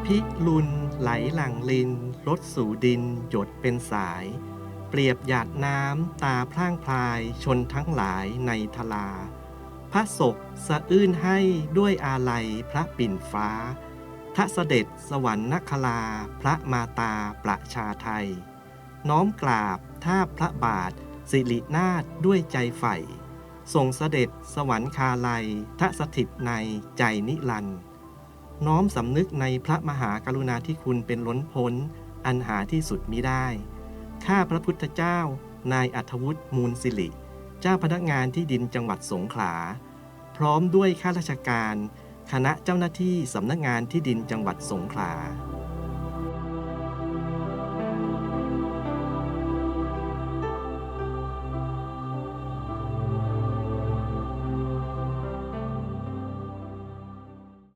พิรุณไหลหลั่งลินรดสู่ดินหยดเป็นสาย เปรียบหยาดน้ำตาพร่างพรายชนทั้งหลายในทลา พระศกสะอื้นให้ด้วยอาลัยพระปิ่นฟ้าทะเสด็จสวรรคลาพระมาตาประชาไทย น้อมกราบทาบพระบาทสิรินาถด้วยใจใฝ่ทรงเสด็จสวรรคาลัยทะสถิตในใจนิรันดร์น้อมสำนึกในพระมหากรุณาธิคุณเป็นล้นพ้นอันหาที่สุดมิได้ข้าพระพุทธเจ้านายอัธวุฒิมูลสิริเจ้าพนักงานที่ดินจังหวัดสงขลาพร้อมด้วยข้าราชการคณะเจ้าหน้าที่สำนักงานที่ดินจังหวัดสงขลา